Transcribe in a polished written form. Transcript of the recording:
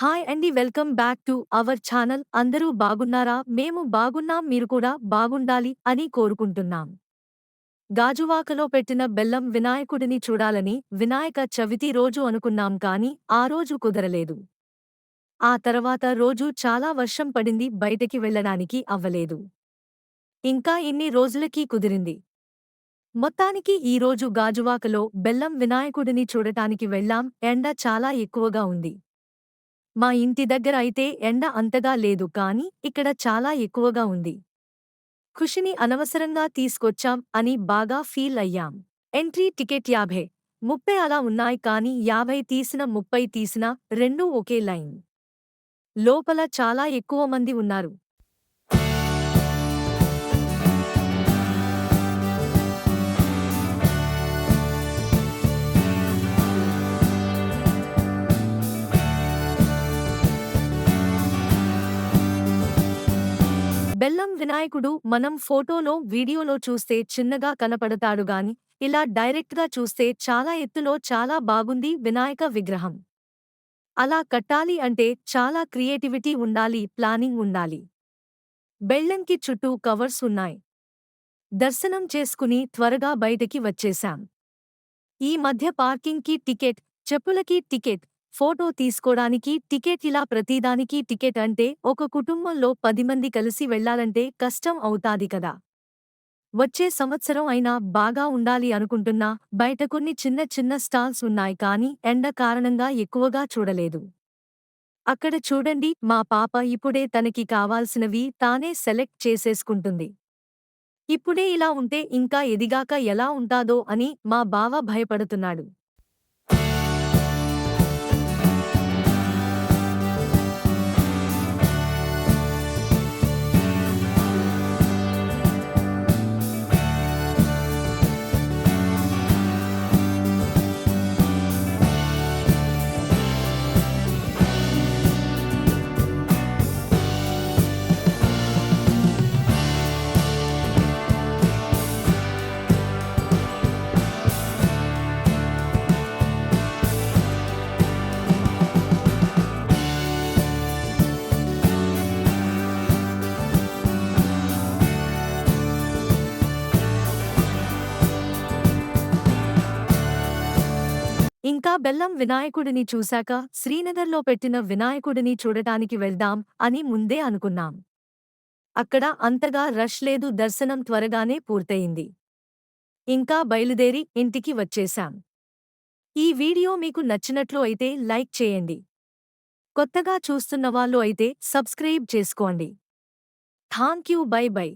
Hi అండి, welcome back to our channel. అందరూ బాగున్నారా? మేము బాగున్నాం, మీరు కూడా బాగుండాలి అని కోరుకుంటున్నాం. గాజువాకలో పెట్టిన బెల్లం వినాయకుడిని చూడాలని వినాయక చవితి రోజు అనుకున్నాం, కానీ ఆ రోజు కుదరలేదు. ఆ తర్వాత రోజు చాలా వర్షం పడింది, బయటకి వెళ్ళడానికి అవ్వలేదు. ఇంకా ఇన్ని రోజులకి కుదిరింది. మొత్తానికి ఈ రోజు గాజువాకలో బెల్లం వినాయకుడిని చూడటానికి వెళ్ళాం. ఎండ చాలా ఎక్కువగా ఉంది. మా ఇంటి దగ్గర అయితే ఎండ అంతగా లేదు, కానీ ఇక్కడ చాలా ఎక్కువగా ఉంది. ఖుషిని అనవసరంగా తీసుకొచ్చాం అని బాగా ఫీల్ అయ్యాం. ఎంట్రీ టికెట్ 50, 30 అలా ఉన్నాయి, కానీ 50 తీసినా 30 తీసినా రెండూ ఒకే లైన్. లోపల చాలా ఎక్కువ మంది ఉన్నారు. బెల్లం వినాయకుడు మనం ఫోటోలో వీడియోలో చూస్తే చిన్నగా కనపడతాడుగాని ఇలా డైరెక్ట్గా చూస్తే చాలా ఎత్తులో చాలా బాగుంది వినాయక విగ్రహం. అలా కట్టాలి అంటే చాలా క్రియేటివిటీ ఉండాలి, ప్లానింగ్ ఉండాలి. బెల్లంకి చుట్టూ కవర్స్ ఉన్నాయి. దర్శనం చేసుకుని త్వరగా బయటకి వచ్చేశాం. ఈ మధ్య పార్కింగ్కి టికెట్, చెప్పులకి టికెట్, ఫోటో తీసుకోడానికి టికెట్, ఇలా ప్రతిదానికి టికెట్ అంటే ఒక కుటుంబంలో 10 మంది కలిసి వెళ్లాలంటే కష్టం అవుతాది కదా. వచ్చే సంవత్సరం అయినా బాగా ఉండాలి అనుకుంటున్నా. బయట కొన్ని చిన్న చిన్న స్టాల్స్ ఉన్నాయి, కానీ ఎండ కారణంగా ఎక్కువగా చూడలేదు. అక్కడ చూడండి, మా పాప ఇప్పుడే తనకి కావాల్సినవి తానే సెలెక్ట్ చేసేసుకుంటుంది. ఇప్పుడే ఇలా ఉంటే ఇంకా ఎదిగాక ఎలా ఉంటాదో అని మా బావ భయపడుతున్నాడు. ఇంకా బెల్లం వినాయకుడిని చూశాక శ్రీనగర్లో పెట్టిన వినాయకుడిని చూడటానికి వెళ్దాం అని ముందే అనుకున్నాం. అక్కడ అంతగా రష్ లేదు, దర్శనం త్వరగానే పూర్తయింది. ఇంకా బయలుదేరి ఇంటికి వచ్చేశాం. ఈ వీడియో మీకు నచ్చినట్లు అయితే లైక్ చేయండి. కొత్తగా చూస్తున్నవాళ్ళు అయితే సబ్స్క్రైబ్ చేసుకోండి. Thank you, by by.